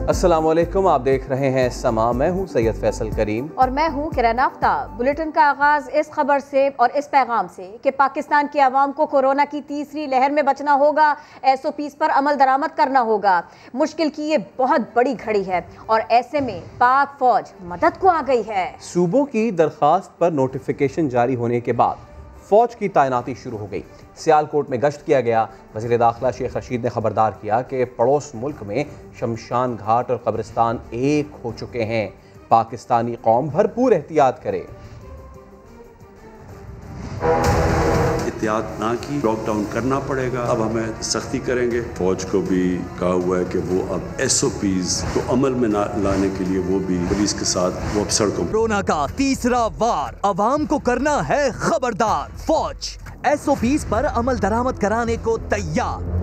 अस्सलामुअलैकुम, आप देख रहे हैं समा। मैं हूं सैयद फैसल करीम और मैं हूं किरण आफ्ताब। बुलेटिन का आगाज इस खबर से और इस पैगाम से कि पाकिस्तान की आवाम को कोरोना की तीसरी लहर में बचना होगा, SOPs पर अमल दरामद करना होगा। मुश्किल की ये बहुत बड़ी घड़ी है और ऐसे में पाक फौज मदद को आ गई है। सूबों की दरखास्त पर नोटिफिकेशन जारी होने के बाद फौज की तैनाती शुरू हो गई। सियालकोट में गश्त किया गया। वज़ीर दाखिला शेख रशीद ने खबरदार किया कि पड़ोस मुल्क में शमशान घाट और कब्रिस्तान एक हो चुके हैं। पाकिस्तानी कौम भरपूर एहतियात करे। एहतियात ना की, लॉकडाउन करना पड़ेगा। अब हमें सख्ती करेंगे। फौज को भी कहा हुआ है कि वो अब SOPs को अमल में लाने के लिए वो भी पुलिस के साथ वो अब सड़कों। कोरोना का तीसरा वार, अवाम को करना है खबरदार। फौज SOPs पर अमल दरामद कराने को तैयार।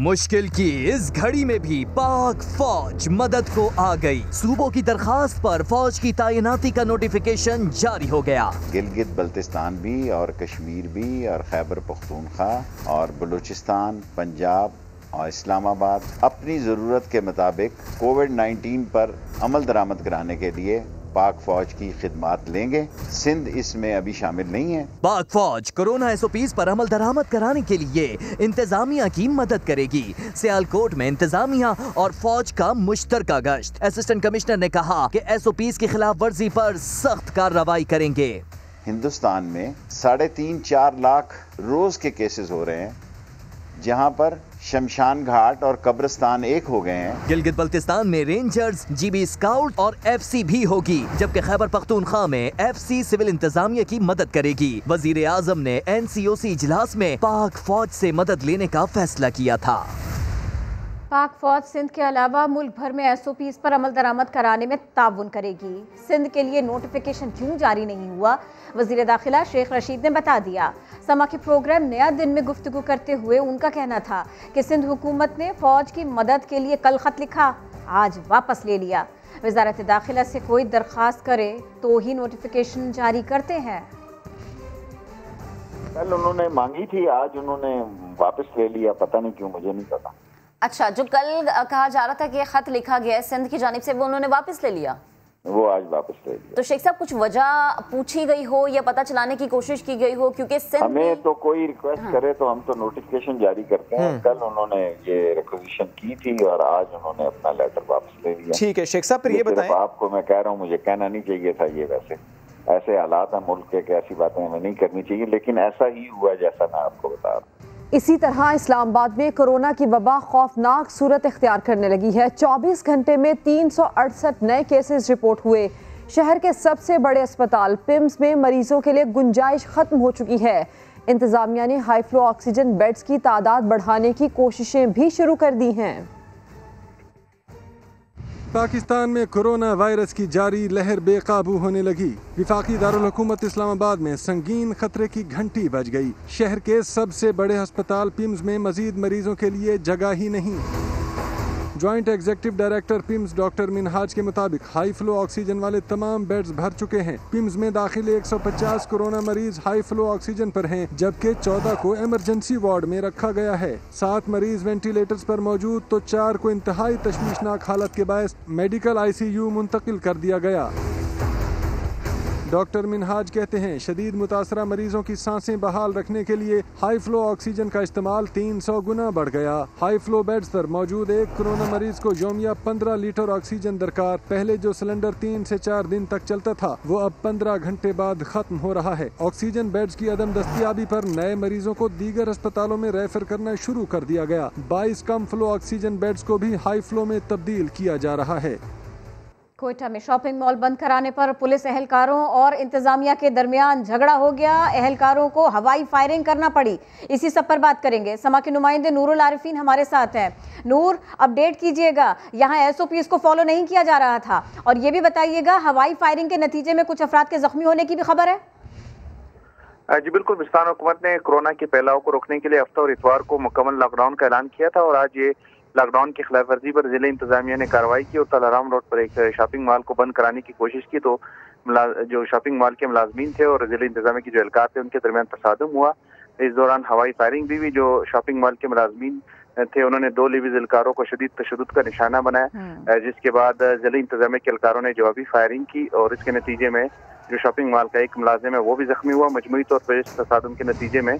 मुश्किल की इस घड़ी में भी पाक फौज मदद को आ गई। सूबों की दरखास्त पर फौज की तैनाती का नोटिफिकेशन जारी हो गया। गिलगित बल्तिस्तान भी और कश्मीर भी और खैबर पख्तूनख्वा और बलूचिस्तान, पंजाब और इस्लामाबाद अपनी ज़रूरत के मुताबिक कोविड-19 पर अमल दरामद कराने के लिए पाक फौज की खिदमात लेंगे। सिंध इसमें अभी शामिल नहीं है। पाक फौज कोरोना SOPs पर अमल दरामद कराने के लिए इंतजामिया की मदद करेगी। सियालकोट में इंतजामिया और फौज का मुश्तरका गश्त। असिस्टेंट कमिश्नर ने कहा कि SOPs की खिलाफ वर्जी पर सख्त कार्रवाई करेंगे। हिंदुस्तान में 3.5-4 लाख रोज के केसेस हो रहे हैं, जहां पर शमशान घाट और कब्रिस्तान एक हो गए हैं। गिलगित बल्तिस्तान में रेंजर्स, GB स्काउट और FC भी होगी, जबकि खैबर पख्तूनख्वा में FC सिविल इंतजामिया की मदद करेगी। वजीर आजम ने NCOC इजलास में पाक फौज से मदद लेने का फैसला किया था। पाक फौज सिंध के अलावा मुल्क भर में SOPs पर अमल दरामद कराने में ताउन करेगी। सिंध के लिए नोटिफिकेशन क्यों जारी नहीं हुआ, वज़ीर दाखिला शेख रशीद ने बता दिया। समा के प्रोग्राम नया दिन में गुफ्तगू करते हुए उनका कहना था कि सिंध हुकूमत ने फौज की मदद के लिए कल खत लिखा, आज वापस ले लिया। वज़ारत दाखिला से कोई दरख्वास्त करे तो ही नोटिफिकेशन जारी करते हैं। कल उन्होंने मांगी थी, आज उन्होंने वापस ले लिया। पता नहीं क्यों, मुझे नहीं पता। अच्छा, जो कल कहा जा रहा था कि खत लिखा गया है सिंध की जानिब से, वो उन्होंने वापस ले लिया? वो आज वापस ले लिया। तो शेख साहब, कुछ वजह पूछी गई हो या पता चलाने की कोशिश की गई हो? क्योंकि सिंध हमें तो कोई रिक्वेस्ट करे तो हम तो नोटिफिकेशन जारी करते हैं। कल उन्होंने ये रिक्वेजिशन की थी और आज उन्होंने अपना लेटर वापस ले लिया। ठीक है शेख साहब, फिर ये बताएं। आपको मैं कह रहा हूँ, मुझे कहना नहीं चाहिए था ये। वैसे ऐसे हालात है मुल्क के, ऐसी बातें हमें नहीं करनी चाहिए, लेकिन ऐसा ही हुआ जैसा मैं आपको बता रहा हूँ। इसी तरह इस्लामाबाद में कोरोना की वबा खौफनाक सूरत इख्तियार करने लगी है। 24 घंटे में 368 नए केसेस रिपोर्ट हुए। शहर के सबसे बड़े अस्पताल पिम्स में मरीजों के लिए गुंजाइश खत्म हो चुकी है। इंतजामिया ने हाई फ्लो ऑक्सीजन बेड्स की तादाद बढ़ाने की कोशिशें भी शुरू कर दी हैं। पाकिस्तान में कोरोना वायरस की जारी लहर बेकाबू होने लगी। विफाकी दारुल हुकूमत इस्लामाबाद में संगीन खतरे की घंटी बज गई। शहर के सबसे बड़े अस्पताल पिम्स में मजीद मरीजों के लिए जगह ही नहीं। Joint executive director PIMS doctor Minhaj के मुताबिक हाई फ्लो ऑक्सीजन वाले तमाम बेड्स भर चुके हैं। पिम्स में दाखिल 150 कोरोना मरीज हाई फ्लो ऑक्सीजन पर हैं, जबकि 14 को इमरजेंसी वार्ड में रखा गया है। 7 मरीज वेंटिलेटर्स पर मौजूद तो 4 को इंतहाई तशवीशनाक हालत के बायस मेडिकल ICU मुंतकिल कर दिया गया। डॉक्टर मिनहाज कहते हैं शदीद मुतासरा मरीजों की सांसें बहाल रखने के लिए हाई फ्लो ऑक्सीजन का इस्तेमाल 300 गुना बढ़ गया। हाई फ्लो बेड्स पर मौजूद एक कोरोना मरीज को यौमिया 15 लीटर ऑक्सीजन दरकार। पहले जो सिलेंडर 3 से 4 दिन तक चलता था, वो अब 15 घंटे बाद खत्म हो रहा है। ऑक्सीजन बेड्स की अदम दस्तियाबी पर नए मरीजों को दीगर अस्पतालों में रेफर करना शुरू कर दिया गया। 22 कम फ्लो ऑक्सीजन बेड्स को भी हाई फ्लो में तब्दील किया जा रहा है। कोयटा में शॉपिंग मॉल बंद कराने पर पुलिस एहलकारों और इंतजामिया के दरमियान झगड़ा हो गया। एहलकारों को हवाई फायरिंग करना पड़ी। इसी सब पर बात करेंगे। समा के नुमाइंदे नूरुल आरिफीन हमारे साथ हैं। नूर, अपडेट कीजिएगा, यहाँ SOPs को फॉलो नहीं किया जा रहा था, और ये भी बताइएगा हवाई फायरिंग के नतीजे में कुछ अफराद के जख्मी होने की भी खबर है? जी बिल्कुल, पाकिस्तान हुकूमत ने कोरोना के फैलाव को रोकने के लिए हफ्ता और इतवार को मुकम्मल लॉकडाउन का ऐलान किया था, और आज ये लॉकडाउन की खिलाफ वर्जी पर जिले इंतजामिया ने कार्रवाई की और तलाराम रोड पर एक शॉपिंग मॉल को बंद कराने की कोशिश की। तो जो शॉपिंग मॉल के मुलाजमीन थे और जिले इंतजामिया के जो एहलकार थे, उनके दरमियान तसादुम हुआ। इस दौरान हवाई फायरिंग भी हुई। जो शॉपिंग मॉल के मुलाजमीन थे, उन्होंने 2 लिवीज एहलकारों को शदीद तशद्दुद का निशाना बनाया, जिसके बाद जिले इंतजामिया के एहलकारों ने जवाबी फायरिंग की और इसके नतीजे में जो शॉपिंग मॉल का एक मुलाजिम है वो भी जख्मी हुआ। मजमूई तौर पर इस तसादुम के नतीजे में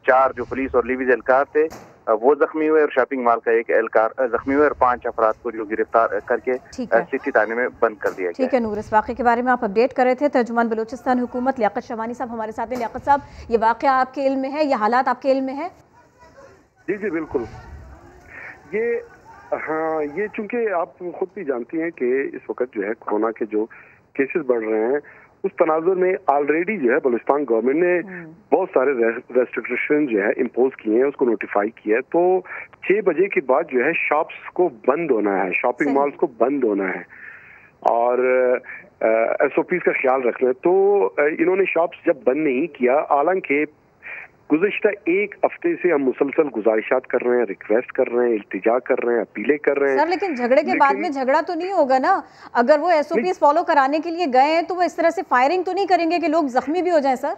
4 जो पुलिस और लिवीज एहलकार थे वो जख्मी हुए और शॉपिंग मॉल का एक एहलकार जख्मी हुए और 5 अफराद को जो गिरफ्तार करके सिटी थाने में बंद कर दिया गया। ठीक है नूर, इस वाक़े के बारे में आप अपडेट कर रहे थे। तर्जुमान बलूचिस्तान हुकूमत लियाकत शवानी साहब हमारे साथ हैं। लियाकत साहब, ये वाक़या आपके इल्म में है, ये हालात आपके इल्म में है? जी जी बिल्कुल। ये चूंकि आप खुद भी जानती हैं कि इस वक्त जो है कोरोना के जो केसेस बढ़ रहे हैं, उस तनाजुर में ऑलरेडी जो है बलूचिस्तान गवर्नमेंट ने बहुत सारे रेस्ट्रिक्शन जो है इम्पोज किए हैं, उसको नोटिफाई किया है। तो 6 बजे के बाद जो है शॉप्स को बंद होना है, शॉपिंग मॉल्स को बंद होना है और SOPs का ख्याल रखना है। तो इन्होंने शॉप्स जब बंद नहीं किया, हालांकि गुज़िश्ता 1 हफ्ते से हम मुसलसल गुजारिशात कर रहे हैं, रिक्वेस्ट कर रहे हैं, इल्तिजा कर रहे हैं, अपीलें कर रहे हैं सर, लेकिन झगड़े के बाद में झगड़ा तो नहीं होगा ना? अगर वो SOPs फॉलो कराने के लिए गए हैं तो वो इस तरह से फायरिंग तो नहीं करेंगे कि लोग जख्मी भी हो जाएं? सर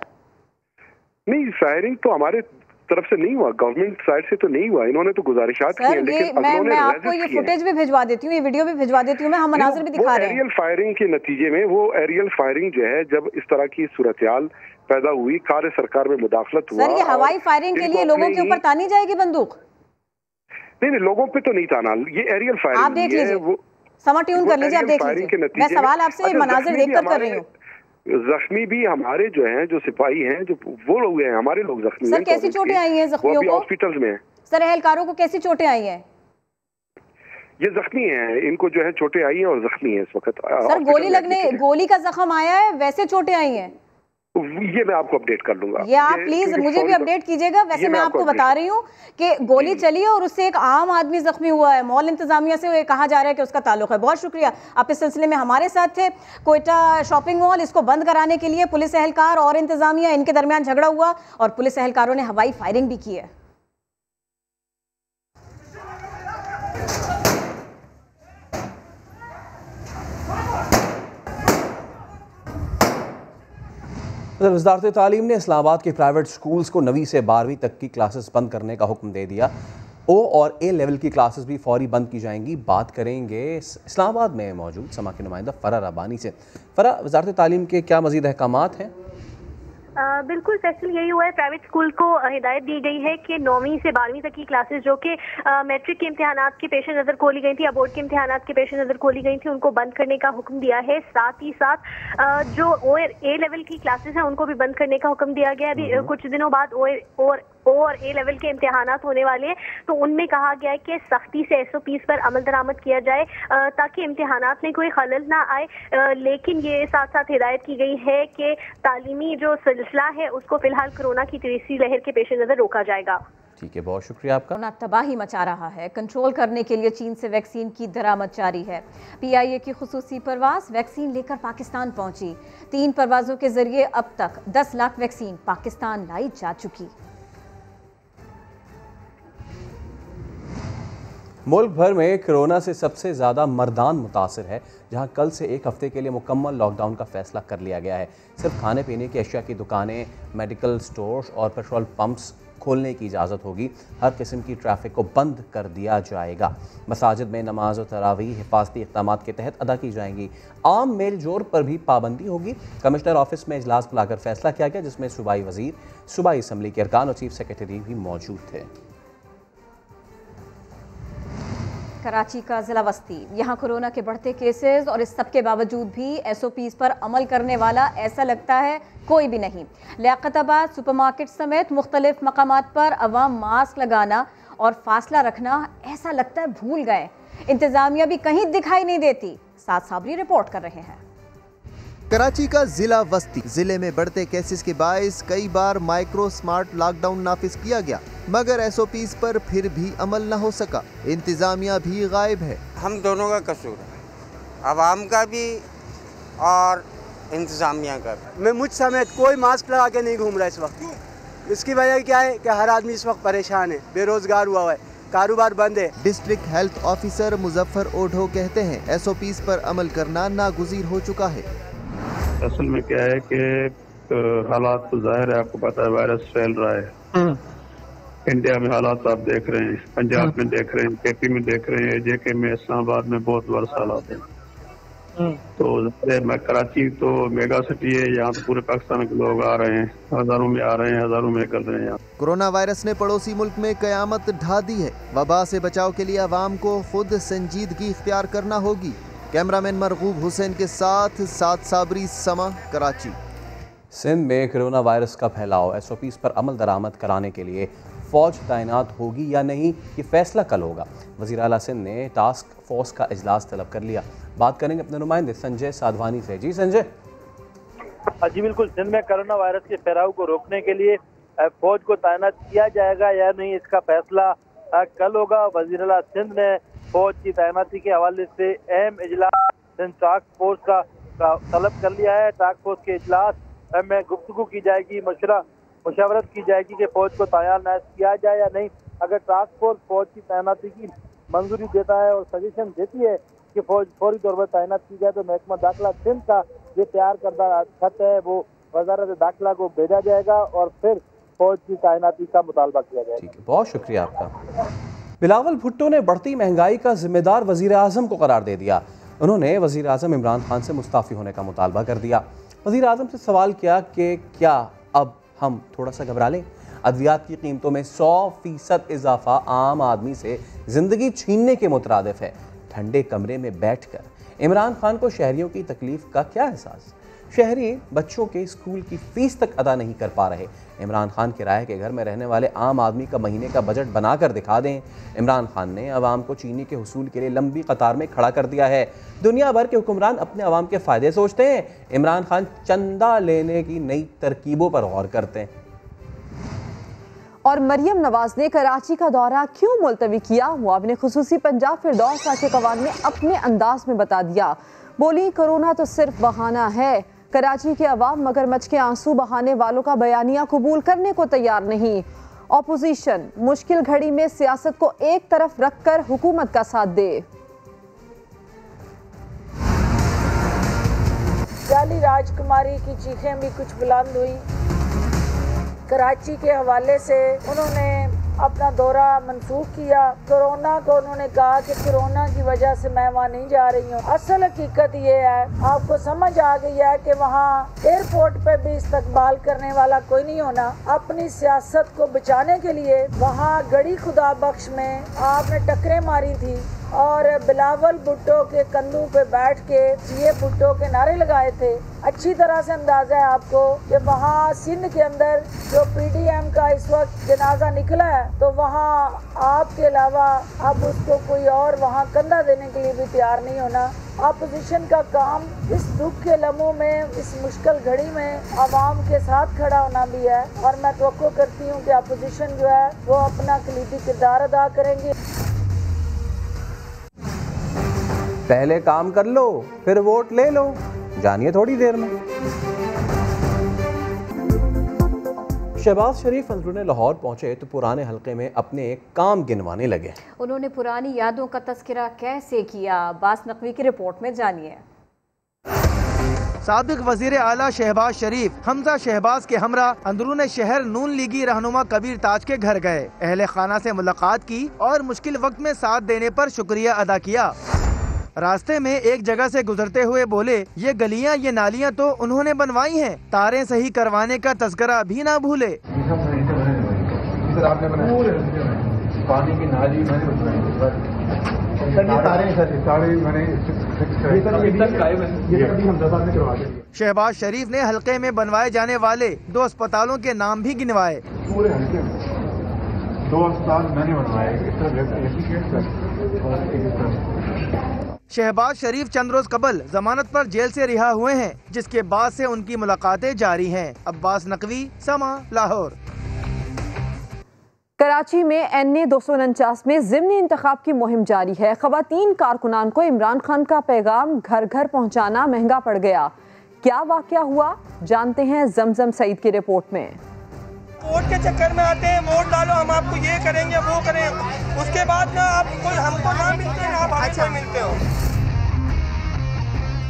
नहीं, फायरिंग तो हमारे तरफ से नहीं हुआ, गवर्नमेंट साइड से तो नहीं हुआ, इन्होंने तो गुजारिशात की हैं, लेकिन मैं आपको ये फुटेज भी भिजवा देती हूँ, ये वीडियो भी भिजवा देती हूँ, मैं हम मनाज़िर भी दिखा रहे हैं। एरियल फायरिंग के नतीजे में वो एरियल फायरिंग जो है जब इस तरह की सूरत-ए-हाल पैदा हुई, कार्य सरकार में मुदाखलत हुआ। सर, ये हवाई फायरिंग के लिए लोगों के ऊपर तानी जाएगी बंदूक? नहीं, लोगों पे तो नहीं ताना, ये एरियल फायरिंग आप देख लीजिए, वो समा ट्यून कर लीजिए, आप देख लीजिए। मैं सवाल आपसे मनाज़िर देखकर कर रही हूँ। जख्मी भी हमारे जो हैं, जो सिपाही हैं, जो वो लोग हैं, हमारे लोग जख्मी हैं। सर, कैसी चोटें आई हैं जख्मियों को? हॉस्पिटल में। सर, एहलकारों को कैसी चोटें आई हैं? ये जख्मी हैं, इनको जो है चोटें आई हैं और जख्मी हैं इस वक्त। सर, गोली का जख्म आया है, वैसे चोटें आई हैं? ये मैं आपको अपडेट कर लूंगा। ये आप प्लीज मुझे भी अपडेट कीजिएगा। वैसे मैं आपको बता रही हूँ कि गोली चली है और उससे एक आम आदमी जख्मी हुआ है। मॉल इंतजामिया से कहा जा रहा है कि उसका ताल्लुक है। बहुत शुक्रिया, आप इस सिलसिले में हमारे साथ थे। कोयटा शॉपिंग मॉल, इसको बंद कराने के लिए पुलिस एहलकार और इंतजामिया, इनके दरमियान झगड़ा हुआ और पुलिस एहलकारों ने हवाई फायरिंग भी की है। वज़ारत तालीम ने इस्लामाबाद के प्राइवेट स्कूल्स को 9वीं से 12वीं तक की क्लासेस बंद करने का हुक्म दे दिया। O और A लेवल की क्लासेस भी फौरी बंद की जाएंगी। बात करेंगे इस्लामाबाद में मौजूद समा के नुमाइंदा फ़रा रब्बानी से। फ़रा, वज़ारत तालीम के क्या मज़ीद अहकामात हैं? बिल्कुल फैसल, यही हुआ है। प्राइवेट स्कूल को हिदायत दी गई है कि 9वीं से 12वीं तक की क्लासेस जो कि मैट्रिक के इम्तिहानात के पेश नज़र खोली गई थी या बोर्ड के इम्तिहानात के पेश नज़र खोली गई थी, उनको बंद करने का हुक्म दिया है। साथ ही साथ जो O और A लेवल की क्लासेस हैं उनको भी बंद करने का हुक्म दिया गया है। अभी कुछ दिनों बाद O और A लेवल के इम्तिहानात होने वाले हैं, तो उनमें कहा गया है कि सख्ती से SOPs पर अमल दरामद किया जाए ताकि इम्तिहानात में कोई खलल ना आए। लेकिन ये साथ साथ हिदायत की गई है कि तालीमी जो सिलसिला है उसको फिलहाल कोरोना की तीसरी लहर के पेश नज़र रोका जाएगा। ठीक है, बहुत शुक्रिया आपका। कोरोना तबाही मचा रहा है, कंट्रोल करने के लिए चीन से वैक्सीन की दरामद जारी है। PIA की खुसूसी परवाज वैक्सीन लेकर पाकिस्तान पहुंची। 3 परवाजों के जरिए अब तक 10 लाख वैक्सीन पाकिस्तान लाई जा चुकी। मुल्क भर में कोरोना से सबसे ज़्यादा मर्दान मुतासर है, जहां कल से 1 हफ्ते के लिए मुकम्मल लॉकडाउन का फैसला कर लिया गया है। सिर्फ खाने पीने की अशिया की दुकानें, मेडिकल स्टोर्स और पेट्रोल पंप्स खोलने की इजाज़त होगी। हर किस्म की ट्रैफिक को बंद कर दिया जाएगा। मसाजिद में नमाज और तरावीह हिफाजती इक़दामात के तहत अदा की जाएंगी। आम मेल जोल पर भी पाबंदी होगी। कमिश्नर ऑफिस में इजलास बुलाकर फैसला किया गया, जिसमें सूबाई वजीर, सूबाई असम्बली के अरकान और चीफ सेक्रेटरी भी मौजूद थे। कराची का जिला वस्ती, यहाँ कोरोना के बढ़ते केसेस और इस सब के बावजूद भी SOPs पर अमल करने वाला ऐसा लगता है कोई भी नहीं। लियाकताबाद सुपरमार्केट समेत मुख्तलिफ मकामात पर अवाम मास्क लगाना और फासला रखना ऐसा लगता है भूल गए। इंतजामिया भी कहीं दिखाई नहीं देती। साथ साबरी रिपोर्ट कर रहे हैं। कराची का जिला वस्ती, जिले में बढ़ते केसेस के बायस कई बार माइक्रो स्मार्ट लॉकडाउन नाफिज किया गया, मगर SOPs पर फिर भी अमल न हो सका। इंतजामिया भी गायब है। हम दोनों का कसूर है, आवाम का भी और इंतजामिया का भी। मैं मुझ समेत कोई मास्क लगा के नहीं घूम रहा इस वक्त। इसकी वजह क्या है कि हर आदमी इस वक्त परेशान है, बेरोजगार हुआ है, कारोबार बंद है। डिस्ट्रिक्ट हेल्थ ऑफिसर मुजफ्फर ओढ़ो कहते हैं SOPs पर अमल करना नागुज़ीर हो चुका है। असल में क्या है कि हालात तो जाहिर है, आपको पता है वायरस फैल रहा है, इंडिया में हालात आप देख रहे हैं, पंजाब में देख रहे हैं, KP में देख रहे हैं, JK में, इस्लामाबाद में बहुत वर्ष हालात हैं। तो मैं कराची तो मेगा सिटी है, यहाँ तो पूरे पाकिस्तान के लोग आ रहे हैं, हजारों में आ रहे हैं, हजारों में कर रहे हैं यहाँ। कोरोना वायरस ने पड़ोसी मुल्क में कयामत ढा दी है। वबा से बचाव के लिए आवाम को खुद संजीदगी इख्तियार करना होगी। कैमरामैन मरगूब हुसैन के साथ साबरी, समा, कराची। सिंध में कोरोना वायरस का फैलाव, SOPs पर अमल दरामद कराने के लिए फ़ौज तैनात होगी या नहीं, ये फैसला कल होगा। वज़ीर आला सिंध ने टास्क फोर्स का इजलास तलब कर लिया। बात करेंगे अपने नुमाइंदे संजय साधवानी से। जी संजय। जी बिल्कुल, सिंध में कोरोना वायरस के फैलाव को रोकने के लिए फौज को तैनात किया जाएगा या नहीं, इसका फैसला कल होगा। वज़ीर आला सिंध ने फौज की तैनाती के हवाले से अहम इजलास सिंध टास्क फोर्स का तलब कर लिया है। टास्क फोर्स के इजलास में गुफ्तगू की जाएगी, मुशावरत की जाएगी कि फौज को तैनात किया जाए या नहीं। अगर टास्क फोर्स फौज की तैनाती की मंजूरी देता है और सजेशन देती है कि फौज फौरी तौर पर तैनात की जाए, तो महकमा दाखिला सिंध का ये तैयार करदा खत है वो वजारत दाखिला को भेजा जाएगा और फिर फौज की तैनाती का मुतालबा किया जाएगा। ठीक है, बहुत शुक्रिया आपका। बिलावल भुट्टो ने बढ़ती महंगाई का जिम्मेदार वज़ीर आज़म को करार दे दिया। उन्होंने वज़ीर आज़म इमरान खान से मुस्ताफ़ी होने का मुतालबा कर दिया। वज़ीर आज़म से सवाल किया कि क्या अब हम थोड़ा सा घबरा लें। अद्वियात की कीमतों में 100% इजाफा आम आदमी से ज़िंदगी छीनने के मुतरादिफ है। ठंडे कमरे में बैठकर इमरान खान को शहरियों की तकलीफ का क्या एहसास। शहरी बच्चों के स्कूल की फ़ीस तक अदा नहीं कर पा रहे। इमरान खान किराए के घर में रहने वाले आम आदमी का महीने का बजट बना कर दिखा दें। इमरान खान ने अवाम को चीनी के हुसूल के लिए लंबी कतार में खड़ा कर दिया है। दुनिया भर के हुक्मरान अपने अवाम के फ़ायदे सोचते हैं, इमरान खान चंदा लेने की नई तरकीबों पर गौर करते हैं। और मरियम नवाज ने कराची का दौरा क्यों मुलतवी किया, मुआविन खुसूसी पंजाब फिरदौस आशे कवान ने अपने अंदाज में बता दिया। बोली, कोरोना तो सिर्फ बहाना है। कराची के अवाम मगरमच्छ के आंसू बहाने वालों का बयानिया कबूल करने को तैयार नहीं। ऑपोजिशन मुश्किल घड़ी में सियासत को एक तरफ रखकर हुकूमत का साथ दे। जाली राजकुमारी की चीखें भी कुछ बुलंद हुई। कराची के हवाले से उन्होंने अपना दौरा मंसूख किया। कोरोना को उन्होंने कहा कि कोरोना की वजह से मैं वहाँ नहीं जा रही हूँ। असल हकीकत ये है, आपको समझ आ गई है कि वहाँ एयरपोर्ट पे भी इस्तकबाल करने वाला कोई नहीं होना। अपनी सियासत को बचाने के लिए वहाँ गड़ी खुदा बख्श में आपने टक्करें मारी थी और बिलावल भुट्टो के कंधों पे बैठ के ये भुट्टो के नारे लगाए थे। अच्छी तरह से अंदाजा है आपको कि वहाँ सिंध के अंदर जो PDM का इस वक्त जनाजा निकला है, तो वहाँ आपके अलावा अब उसको कोई और वहाँ कंधा देने के लिए भी तैयार नहीं होना। अपोजिशन का काम इस दुख के लम्हों में, इस मुश्किल घड़ी में आवाम के साथ खड़ा होना भी है। और मैं तवक्को करती हूँ कि अपोजिशन जो है वो अपना कलीदी किरदार अदा करेंगे। पहले काम कर लो, फिर वोट ले लो, जानिए थोड़ी देर में। शहबाज शरीफ अंदरूने लाहौर पहुंचे तो पुराने हलके में अपने काम गिनवाने लगे। उन्होंने पुरानी यादों का तस्करा कैसे किया, अब्बास नकवी की रिपोर्ट में जानिए। साबिक वजीर आला शहबाज शरीफ हमजा शहबाज के हमरा अंदरूने शहर नून लीगी रहनुमा कबीर ताज के घर गए। अहले खाना से मुलाकात की और मुश्किल वक्त में साथ देने पर शुक्रिया अदा किया। रास्ते में एक जगह से गुजरते हुए बोले, ये गलियां ये नालियां तो उन्होंने बनवाई हैं, तारें सही करवाने का तज़किरा भी ना भूले। पानी की नाली शहबाज शरीफ ने हल्के में बनवाए जाने वाले 2 अस्पतालों के नाम भी गिनवाए। पूरे हल्के में 2 अस्पताल मैंने बनवाए। शहबाज शरीफ चंद रोज कबल जमानत पर जेल से रिहा हुए हैं, जिसके बाद से उनकी मुलाकातें जारी हैं। अब्बास नकवी, समा, लाहौर। कराची में NA 249 में ज़िमनी इंतखाब की मुहिम जारी है। ख़वातीन कारकुनान को इमरान खान का पैगाम घर घर पहुँचाना महंगा पड़ गया। क्या वाक़या हुआ, जानते हैं जमजम सईद की रिपोर्ट में। वोट के चक्कर में आते हैं, वोट डालो, हम आपको ये करेंगे वो करें, उसके बाद ना आप कोई हमको ना मिलते हैं, आप हमें कोई मिलते हो।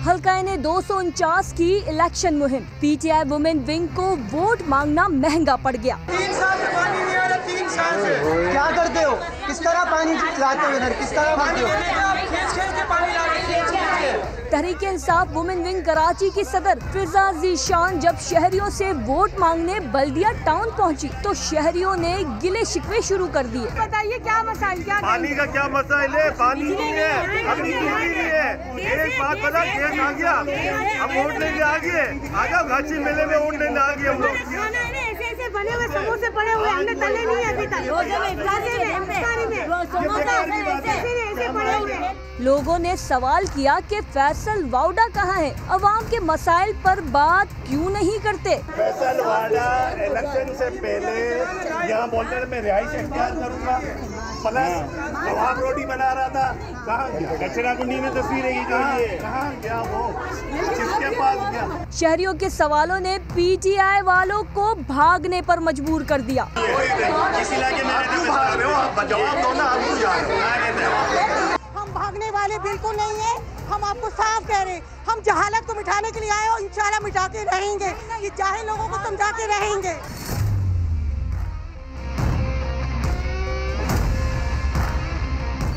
हल्का ने 249 की इलेक्शन मुहिम, PTI वुमेन विंग को वोट मांगना महंगा पड़ गया। 3 साल से पानी नहीं आ रहा, 3 साल से किस तरह पानी लाते हो इधर, किस तरह भरते हो? तहरीक इंसाफ वुमेन विंग कराची की सदर फिजा जीशान जब शहरियों से वोट मांगने बल्दिया टाउन पहुंची तो शहरियों ने गिले शिकवे शुरू कर दिए। बताइए क्या मसाइल, क्या पानी का क्या मसाइल है? पानी नहीं है, अभी नहीं है। एक बात बता, केस आ गया, हम वोट लेने आ गए, आ जाओ घाची मेले में वोट लेने आ गए हम लोग। ऐसे बने हुए समोसे पड़े हुए, हमने तले नहीं अभी तक। लोगों ने सवाल किया कि फैसल वाउडा कहाँ है, अवाम के मसाइल पर बात क्यों नहीं करते? फैसल वाडा इलेक्शन से पहले यहाँ बोलते थे मैं रिहाइश इख्तियार करूँगा, प्लस कबाब रोटी बना रहा था। कहाँ गया? कचरा कुंडी में तस्वीरें कहाँ गया वो, किसके पास गया? शहरियों के सवालों ने पीटीआई वालों को भागने पर मजबूर कर दिया। हम भागने वाले बिल्कुल नहीं है, हम आपको साफ कह रहे हैं, हम जहालत को मिटाने के लिए आए और इंशाल्लाह मिटा के रहेंगे, ये जाहिल लोगों को समझा के रहेंगे।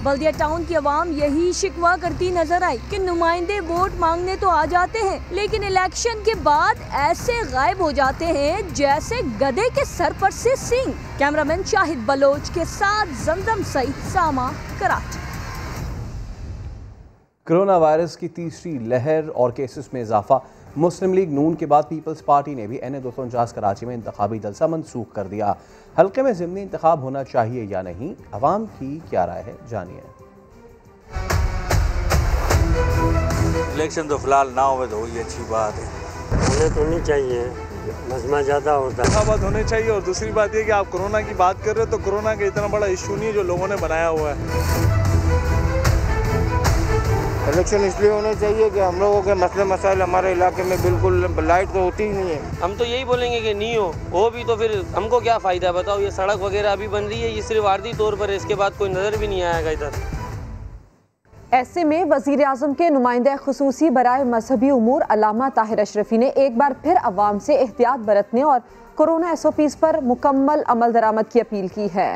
बल्दिया टाउन की आवाम यही शिकवा करती नजर आई कि नुमाइंदे वोट मांगने तो आ जाते हैं लेकिन इलेक्शन के बाद ऐसे गायब हो जाते हैं जैसे गधे के सर पर से सींग। कैमरामैन शाहिद बलोच के साथ जमजम सईद, सामा, कराची। कोरोना वायरस की तीसरी लहर और केसेस में इजाफा। मुस्लिम लीग नून के बाद पीपल्स पार्टी ने भी NA-249 कराची में इंतखाबी जलसा मनसूख कर दिया। हल्के में ज़िमनी इंतखाब होना चाहिए या नहीं, अवाम की क्या राय है, जानिए। इलेक्शन तो फिलहाल ना हो तो वही अच्छी बात है, होने तो नहीं चाहिए, मजमा ज़्यादा होता है। इंतखाबात होने चाहिए। और दूसरी बात ये कि आप कोरोना की बात कर रहे हो तो कोरोना का इतना बड़ा इशू नहीं है जो लोगों ने बनाया हुआ है। इलेक्शन इसलिए होने चाहिए कि हम लोगों के मसले मसाइल हमारे इलाके में बिल्कुल लाइट तो होती ही नहीं है। हम तो यही बोलेंगे कि नहीं हो भी तो फिर हमको क्या फ़ायदा, बताओ। ये सड़क वगैरह अभी बन रही है, ये सिर्फ आर्जी तौर पर है, इसके बाद कोई नज़र भी नहीं आएगा इधर। ऐसे में वज़ीर आज़म के नुमाइंदा खुसूसी बराए मजहबी उमूर अल्लामा ताहिर अशरफी ने एक बार फिर अवाम से एहतियात बरतने और कोरोना SOPs पर मुकम्मल अमल दरामद की अपील की है।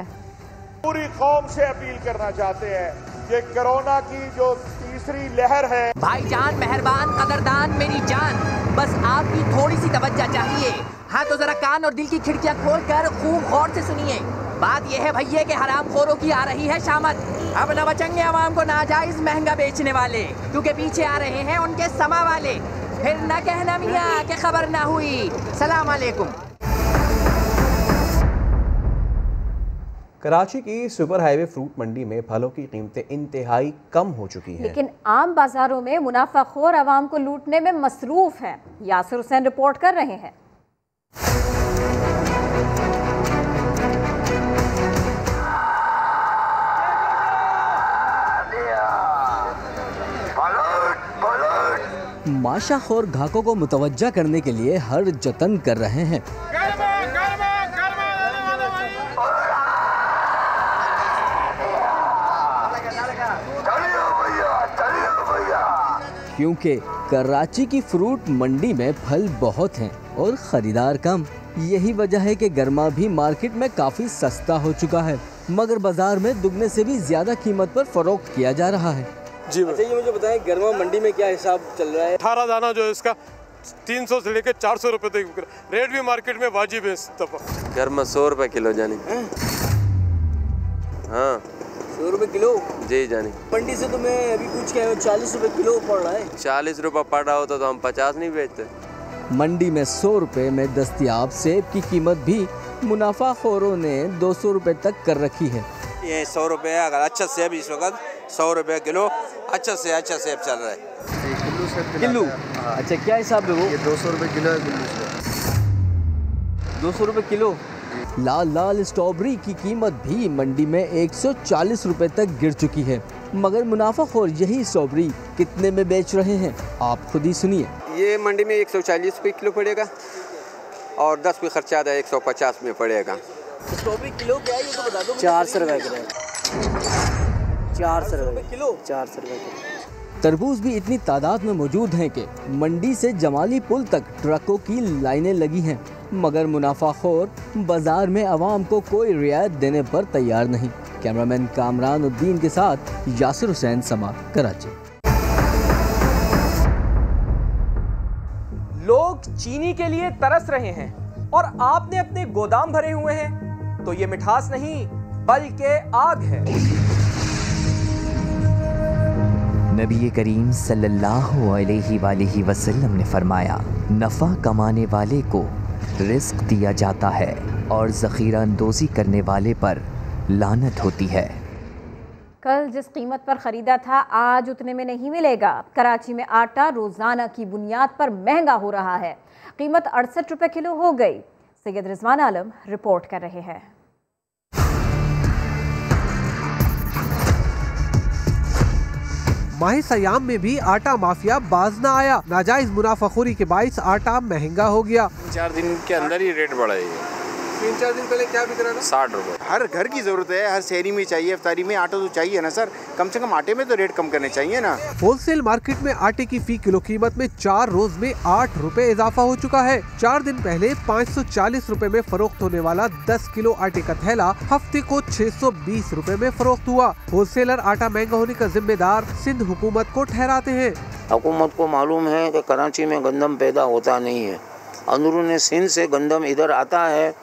पूरी कौम से अपील करना चाहते हैं कि कोरोना की जो तीसरी लहर है। भाईजान, मेहरबान, कदरदान, मेरी जान, बस आपकी थोड़ी सी तवज्जो चाहिए। हाँ तो जरा कान और दिल की खिड़कियां खोलकर खूब गौर से सुनिए। बात यह है भैया कि हरामखोरों की आ रही है शामत। अब न बचेंगे आवाम को नाजायज महंगा बेचने वाले, क्योंकि पीछे आ रहे हैं उनके समा वाले। फिर न कहना मियाँ कि खबर ना हुई। सलाम अलैकुम। कराची की सुपर हाईवे फ्रूट मंडी में फलों की कीमतें इंतहाई कम हो चुकी हैं, लेकिन आम बाजारों में मुनाफाखोर आवाम को लूटने में मसरूफ हैं। यासिर हुसैन रिपोर्ट कर रहे हैं। माशाखोर ग्राहकों को मुतवज्जा करने के लिए हर जतन कर रहे हैं। क्योंकि कराची की फ्रूट मंडी में फल बहुत हैं और ख़रीदार कम। यही वजह है कि गर्मा भी मार्केट में काफ़ी सस्ता हो चुका है, मगर बाजार में दुगने से भी ज़्यादा कीमत पर फ़रोख्त किया जा रहा है। जी अच्छा, ये मुझे बताएं गर्मा मंडी में क्या हिसाब चल रहा है? 18 दाना जो है इसका 300 से लेकर 400 रुपये तक रेट भी मार्केट में वाजिब है इस दफ़ा। गर्मा 100 रुपये किलो जानी। हाँ 100 रुपये किलो जी जानी। मंडी से तो मैं अभी पूछ के 40 रुपये किलो पड़ रहा है। 40 रुपये पड़ रहा होता तो हम 50 नहीं बेचते। मंडी में 100 रुपये में दस्तयाब सेब की कीमत भी मुनाफाखोरों ने 200 रुपये तक कर रखी है। ये 100 रुपये अगर अच्छा सेब इस वक्त 100 रुपये किलो अच्छा से अच्छा सेब चल रहा है। किलो अच्छा क्या हिसाब है वो? ये 200 रुपये किलो है। 200 रुपये किलो। लाल लाल स्ट्रॉबेरी की कीमत भी मंडी में 140 रुपये तक गिर चुकी है, मगर मुनाफाखोर यही स्ट्रॉबेरी कितने में बेच रहे हैं आप खुद ही सुनिए। ये मंडी में 140 रुपये किलो पड़ेगा और 10 रुपये खर्चा आता है 150 में पड़ेगा। स्ट्रॉबेरी किलो क्या है ये तो बता दो। 400 रुपये किलो। 400 रुपये किलो। 400 रुपये किलो। तरबूज भी इतनी तादाद में मौजूद हैं कि मंडी से जमाली पुल तक ट्रकों की लाइनें लगी हैं, मगर मुनाफाखोर बाजार में आवाम को कोई रियायत देने पर तैयार नहीं। कैमरामैन कामरान उद्दीन के साथ यासिर हुसैन, समा, कराची। लोग चीनी के लिए तरस रहे हैं और आपने अपने गोदाम भरे हुए हैं, तो ये मिठास नहीं बल्कि आग है। नबी करीम सल्लल्लाहु अलैहि वसल्लम ने फरमाया, नफ़ा कमाने वाले को रिस्क दिया जाता है और ज़ख़ीरा अंदोज़ी करने वाले पर लानत होती है। कल जिस कीमत पर ख़रीदा था आज उतने में नहीं मिलेगा। कराची में आटा रोज़ाना की बुनियाद पर महंगा हो रहा है। कीमत 68 रुपये किलो हो गई। सैयद रिजवान आलम रिपोर्ट कर रहे हैं। माह सयाम में भी आटा माफिया बाज न आया। नाजायज मुनाफाखोरी के बाइस आटा महंगा हो गया। 4 दिन के अंदर ही रेट बढ़ा है। 3-4 दिन पहले क्या बिक रहा था? 60 रुपये। हर घर की जरूरत है, हर शहरी में चाहिए, इफ्तारी में आटा तो चाहिए ना सर। कम से कम आटे में तो रेट कम करने चाहिए ना। होलसेल मार्केट में आटे की फी किलो कीमत में 4 रोज में 8 रुपए इजाफा हो चुका है। 4 दिन पहले 540 रुपए में फरोख्त होने वाला 10 किलो आटे का थैला हफ्ते को 620 रुपए में फरोख्त हुआ। होलसेलर आटा महंगा होने का जिम्मेदार सिंध हुकूमत को ठहराते हैं। हुकूमत को मालूम है कि कराची में गंदम पैदा होता नहीं है, अंदरून सिंध से गंदम इधर आता है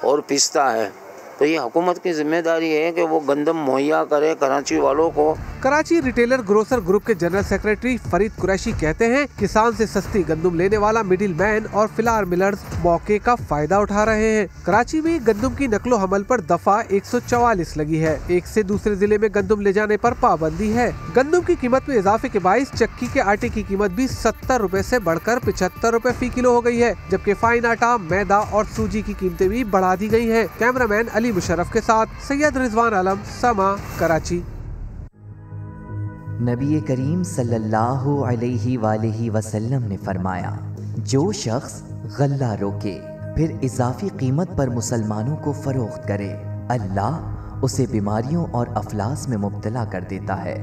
और पिसता है, तो ये हुकूमत की जिम्मेदारी है कि वो गंदम मुहैया करे कराची वालों को। कराची रिटेलर ग्रोसर ग्रुप के जनरल सेक्रेटरी फरीद कुरैशी कहते हैं, किसान से सस्ती गंदम लेने वाला मिडिल मैन और फिलार मिलर्स मौके का फायदा उठा रहे हैं। कराची में गंदम की नकलो हमल पर दफा 144 लगी है। एक से दूसरे जिले में गंदम ले जाने पर पाबंदी है। गंदम की कीमत में इजाफे के बाइस चक्की के आटे की कीमत भी 70 रुपए से बढ़कर 75 रुपए फी किलो हो गई है, जबकि फाइन आटा, मैदा और सूजी की कीमतें भी बढ़ा दी गई है। कैमरामैन अली मुशर्रफ के साथ सैयद रिजवान आलम, समा, कराची। नबी करीम सल्लल्लाहु अलैहि वसल्लम ने फरमाया, जो शख्स गल्ला रोके फिर इजाफी कीमत पर मुसलमानों को फरोख्त करे, अल्लाह उसे बीमारियों और अफलास में मुब्तला कर देता है।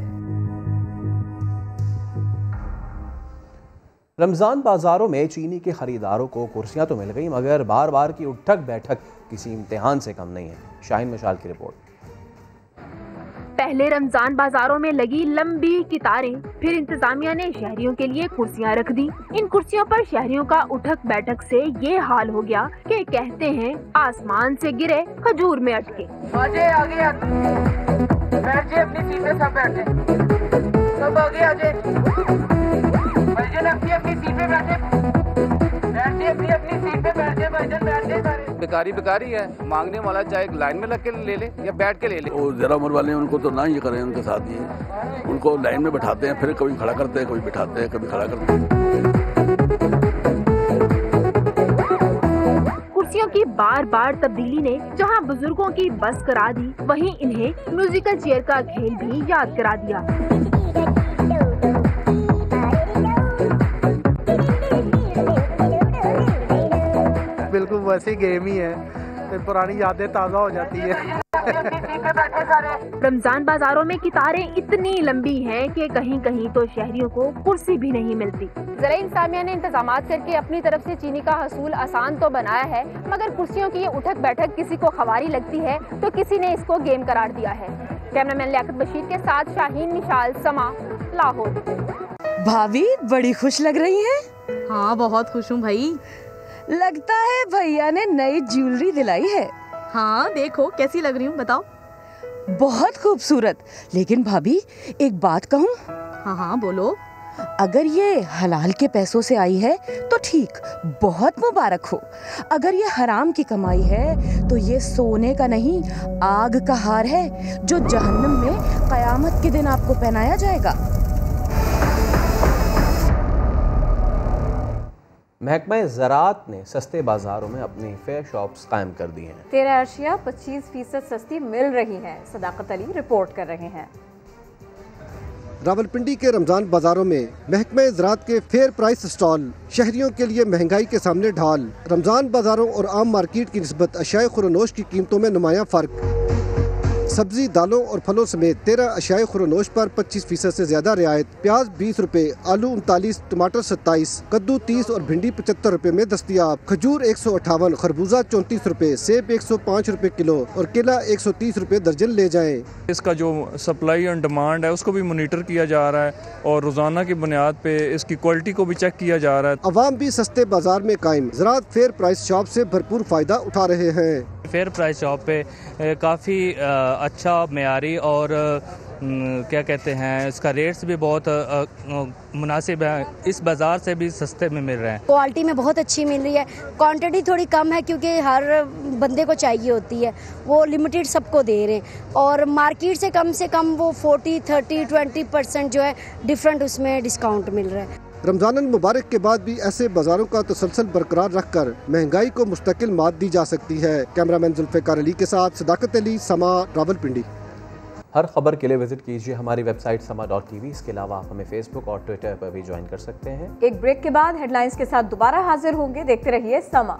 रमज़ान बाज़ारों में चीनी के ख़रीदारों को कुर्सियां तो मिल गई, मगर बार बार की उठक बैठक किसी इम्तिहान से कम नहीं है। शाहीन मशाल की रिपोर्ट। पहले रमजान बाजारों में लगी लंबी कतारें, फिर इंतजामिया ने शहरियों के लिए कुर्सियां रख दी। इन कुर्सियों पर शहरियों का उठक बैठक से ये हाल हो गया कि कहते हैं आसमान से गिरे खजूर में अटके। आगे आगे बैठ जाए, अपनी सीट पे सब बैठ जाए, सब आगे आ जाए, अपनी सीट पे बैठे, अपनी सीट पे बैठ जाए, बैठ जाए। बेकारी है, मांगने वाला चाहे लाइन में लग के ले ले या बैठ के ले ले। और जरा उम्र वाले उनको तो ना ये करें, उनके साथ ही उनको लाइन में बैठाते हैं, फिर कभी खड़ा करते हैं, कभी बिठाते हैं, कभी खड़ा करते हैं। कुर्सियों की बार बार तब्दीली ने जहां बुजुर्गों की बस करा दी, वहीं इन्हें म्यूजिकल चेयर का खेल भी याद करा दिया। बिल्कुल वैसी गेम ही है, तो पुरानी यादें ताज़ा हो जाती है। रमजान बाजारों में कतारें इतनी लंबी हैं कि कहीं कहीं तो शहरियों को कुर्सी भी नहीं मिलती। ज़राए इंतज़ामिया ने इंतजामात करके अपनी तरफ से चीनी का हसूल आसान तो बनाया है, मगर कुर्सियों की ये उठक बैठक किसी को खवारी लगती है तो किसी ने इसको गेम करार दिया है। कैमरामैन लियाकत बशीर के साथ शाहीन मिशाल, समा, लाहौर। भाभी बड़ी खुश लग रही हैं। हाँ बहुत खुश हूँ भाई। लगता है भैया ने नई ज्वेलरी दिलाई है। हाँ देखो कैसी लग रही हूँ, बताओ। बहुत खूबसूरत। लेकिन भाभी एक बात कहूँ? हाँ हाँ बोलो। अगर ये हलाल के पैसों से आई है तो ठीक, बहुत मुबारक हो। अगर ये हराम की कमाई है तो ये सोने का नहीं, आग का हार है जो जहन्नम में कयामत के दिन आपको पहनाया जाएगा। महकमा ज़राअत ने सस्ते बाजारों में अपनी फेयर शॉप्स कायम कर दी हैं। 13 अशिया 25% सस्ती मिल रही हैं। सदाकत अली रिपोर्ट कर रहे हैं। रावलपिंडी के रमजान बाजारों में महकमा ज़राअत के फेयर प्राइस स्टॉल शहरियों के लिए महंगाई के सामने ढाल। रमजान बाजारों और आम मार्केट की निस्बत अशियाए खुरनोश की कीमतों में नुमाया फर्क। सब्जी, दालों और फलों समेत 13 अशियाए खुरनोश पर 25% से ज्यादा रियायत। प्याज 20 रुपए, आलू 39, टमाटर 27, कद्दू 30 और भिंडी 75 रुपए में दस्तियाब। खजूर 158, खरबूजा 34 रुपए, सेब 105 रुपए किलो और केला 130 रुपए दर्जन ले जाएं। इसका जो सप्लाई एंड डिमांड है उसको भी मॉनिटर किया जा रहा है और रोजाना की बुनियाद पे इसकी क्वालिटी को भी चेक किया जा रहा है। अवाम भी सस्ते बाजार में कायम ज़राअत फेयर प्राइस शॉप से भरपूर फायदा उठा रहे हैं। फेयर प्राइस शॉप पे काफ़ी अच्छा मेयारी और क्या कहते हैं इसका रेट्स भी बहुत मुनासिब है, इस बाज़ार से भी सस्ते में मिल रहे हैं। क्वालिटी में बहुत अच्छी मिल रही है, क्वांटिटी थोड़ी कम है क्योंकि हर बंदे को चाहिए होती है, वो लिमिटेड सबको दे रहे हैं और मार्केट से कम वो 40, 30, 20% जो है डिफरेंट उसमें डिस्काउंट मिल रहा है। रमजान मुबारक के बाद भी ऐसे बाजारों का तसलसल बरकरार रखकर महंगाई को मुस्तकिल मात दी जा सकती है। कैमरामैन जुल्फ़िकार अली के साथ सदाकत अली, समा, रावलपिंडी। हर खबर के लिए विजिट कीजिए हमारी वेबसाइट sama.tv। इसके अलावा आप हमें फेसबुक और ट्विटर पर भी ज्वाइन कर सकते हैं। एक ब्रेक के बाद हेडलाइंस के साथ दोबारा हाजिर होंगे। देखते रहिए समा।